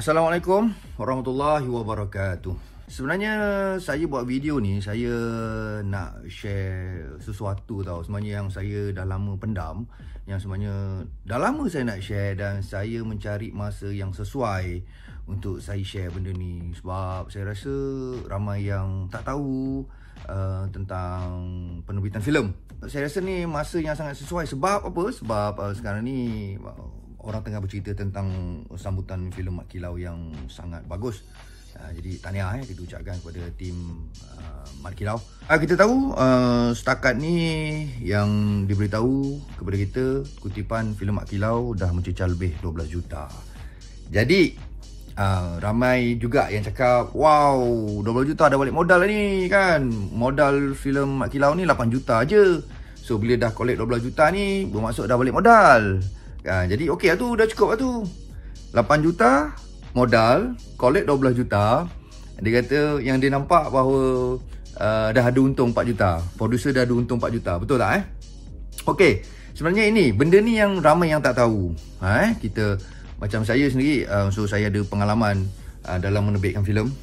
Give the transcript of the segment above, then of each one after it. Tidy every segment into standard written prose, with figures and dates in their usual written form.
Assalamualaikum warahmatullahi wabarakatuh. Sebenarnya saya buat video ni, saya nak share sesuatu tau. Sebenarnya yang saya dah lama pendam, yang sebenarnya dah lama saya nak share, dan saya mencari masa yang sesuai untuk saya share benda ni. Sebab saya rasa ramai yang tak tahu tentang penerbitan filem. Saya rasa ni masa yang sangat sesuai. Sebab apa? Sebab sekarang ni orang tengah bercerita tentang sambutan filem Mat Kilau yang sangat bagus. Jadi tahniah kita ucapkan kepada tim Mat Kilau. Kita tahu setakat ni yang diberitahu kepada kita, kutipan filem Mat Kilau dah mencecah lebih 12 juta. Jadi ramai juga yang cakap, wow, 12 juta dah balik modal ni kan. Modal filem Mat Kilau ni 8 juta je. So bila dah collect 12 juta ni, bermaksud dah balik modal. Jadi okey lah tu, dah cukup lah tu. 8 juta modal, collect 12 juta. Dia kata yang dia nampak bahawa dah ada untung 4 juta. Producer dah ada untung 4 juta. Betul tak Okey, sebenarnya ini benda ni yang ramai yang tak tahu. Kita macam saya sendiri, so saya ada pengalaman dalam menerbitkan filem.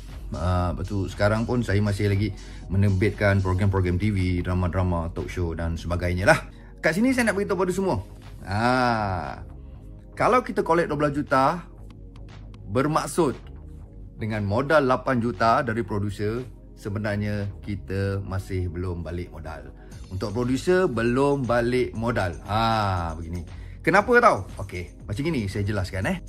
Betul, sekarang pun saya masih lagi menerbitkan program-program TV, drama-drama, talk show dan sebagainya lah. Kat sini saya nak beritahu pada semua. Kalau kita collect 12 juta, bermaksud dengan modal 8 juta dari producer, sebenarnya kita masih belum balik modal. Untuk producer belum balik modal. Begini. Kenapa tahu? Okey, macam gini saya jelaskan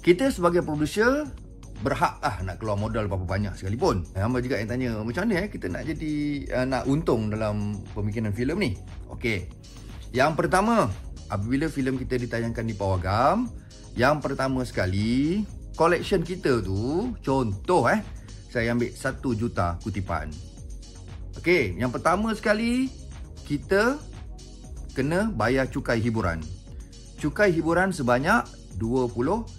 Kita sebagai producer berhak nak keluar modal berapa banyak sekalipun. Hamba juga yang tanya, macam mana kita nak jadi nak untung dalam pembikinan filem ni? Okey. Yang pertama, apabila filem kita ditayangkan di Pawagam, yang pertama sekali, collection kita tu, contoh saya ambil 1 juta kutipan. Okey, yang pertama sekali kita kena bayar cukai hiburan. Cukai hiburan sebanyak 25%.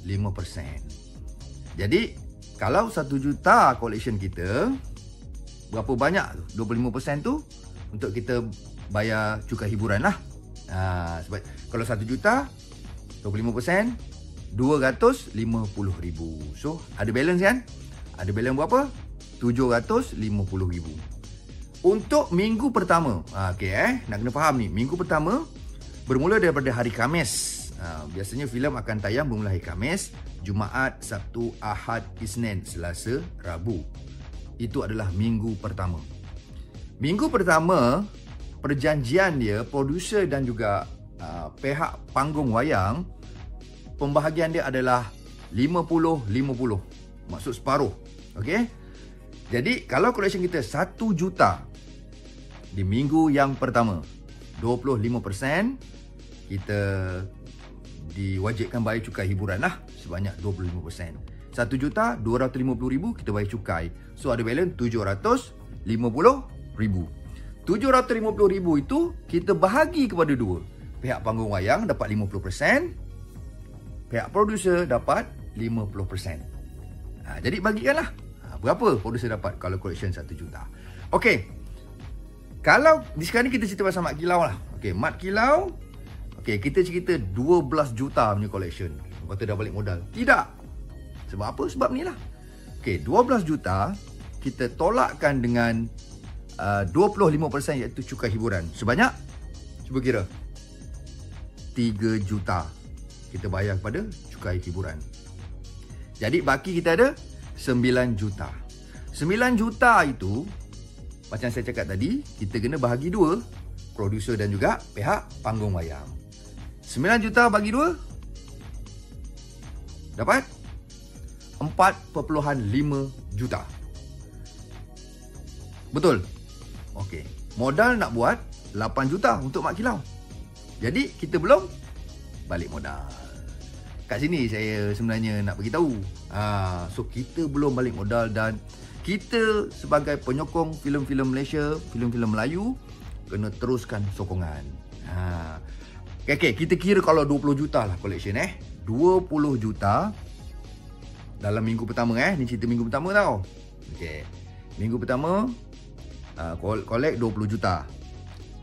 Jadi, kalau 1 juta collection kita, berapa banyak tu? 25% tu untuk kita bayar cukai hiburan lah. Sebab kalau 1 juta 25%, 250,000. So ada balance kan? Ada balance berapa? 750,000. Untuk minggu pertama, nak kena faham ni. Minggu pertama bermula daripada hari Khamis. Biasanya filem akan tayang bermula hari Khamis, Jumaat, Sabtu, Ahad, Isnin, Selasa, Rabu. Itu adalah minggu pertama. Minggu pertama, perjanjian dia, producer dan juga pihak panggung wayang, pembahagian dia adalah 50-50. Maksud separuh. Okey? Jadi kalau collection kita 1 juta di minggu yang pertama, 25% kita diwajibkan bayar cukai hiburan lah sebanyak 25%. 1 juta 250,000 kita bayar cukai. So ada balance 750,000. 750,000 itu kita bahagi kepada dua. Pihak panggung wayang dapat 50%, pihak producer dapat 50%. Jadi bagikanlah berapa producer dapat kalau collection 1 juta. Okey. Kalau di sekarang ni kita cerita pasal Mat Kilau lah. Okey, Mat Kilau. Okey, kita cerita 12 juta punya collection. Lepas tu dah balik modal. Tidak. Sebab apa? Sebab ni lah. Okey, 12 juta kita tolakkan dengan 25% iaitu cukai hiburan. Sebanyak, cuba kira, 3 juta kita bayar kepada cukai hiburan. Jadi baki kita ada 9 juta. 9 juta itu, macam saya cakap tadi, kita kena bahagi dua, producer dan juga pihak panggung wayang. 9 juta bagi dua, dapat 4.5 juta. Betul? Okey. Modal nak buat 8 juta untuk Mat Kilau. Jadi kita belum balik modal. Kat sini saya sebenarnya nak beritahu. So kita belum balik modal, dan kita sebagai penyokong filem-filem Malaysia, filem-filem Melayu, kena teruskan sokongan. Okey, kita kira kalau 20 juta lah collection 20 juta dalam minggu pertama ni cerita minggu pertama tau. Okey. Minggu pertama collect 20 juta.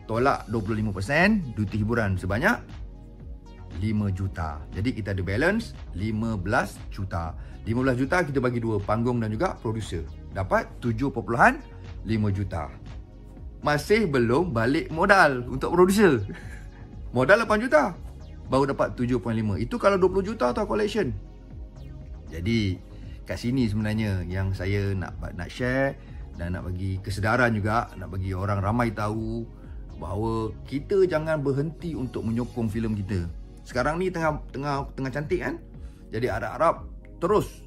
Tolak 25% duty hiburan sebanyak 5 juta. Jadi kita ada balance 15 juta. 15 juta kita bagi dua, panggung dan juga producer. Dapat 7.5 juta. Masih belum balik modal untuk producer. Modal 8 juta. Baru dapat 7.5. Itu kalau 20 juta tau collection. Jadi kat sini sebenarnya yang saya nak share dan nak bagi kesedaran juga, nak bagi orang ramai tahu bahawa kita jangan berhenti untuk menyokong filem kita. Sekarang ni tengah cantik kan? Jadi harap-harap terus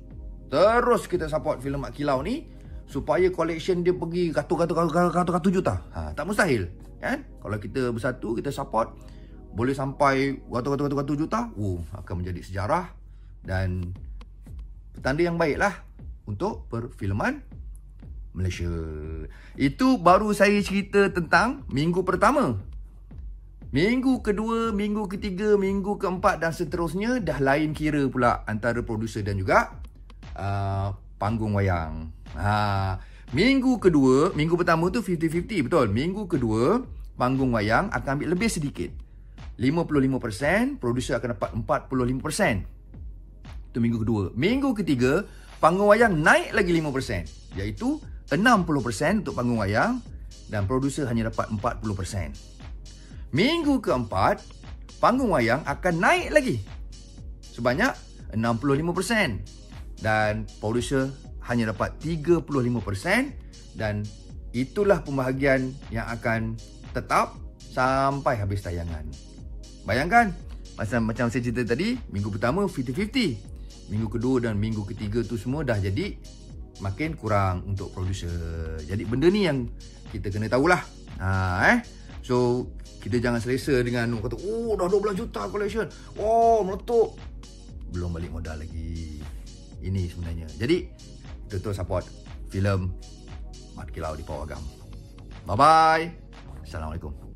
kita support filem Mat Kilau ni supaya collection dia pergi ratus juta. Tak mustahil kan? Kalau kita bersatu, kita support, boleh sampai ratus juta, akan menjadi sejarah dan petanda yang baiklah untuk perfilman Malaysia. Itu baru saya cerita tentang minggu pertama. Minggu kedua, minggu ketiga, minggu keempat dan seterusnya dah lain kira pula antara produser dan juga panggung wayang. Minggu kedua, minggu pertama tu 50-50, betul. Minggu kedua, panggung wayang akan ambil lebih sedikit. 55%, produser akan dapat 45%. Itu minggu kedua. Minggu ketiga, panggung wayang naik lagi 5%, iaitu 60% untuk panggung wayang dan produser hanya dapat 40%. Minggu keempat, panggung wayang akan naik lagi sebanyak 65% dan produser hanya dapat 35% dan itulah pembahagian yang akan tetap sampai habis tayangan. Bayangkan, macam saya cerita tadi, minggu pertama 50-50. Minggu kedua dan minggu ketiga tu semua dah jadi makin kurang untuk produser. Jadi benda ni yang kita kena tahulah. So kita jangan selesa dengan kata, dah 12 juta collection, meletup, belum balik modal lagi. Ini sebenarnya. Jadi kita terus support filem Mat Kilau di Pawagam. Bye bye. Assalamualaikum.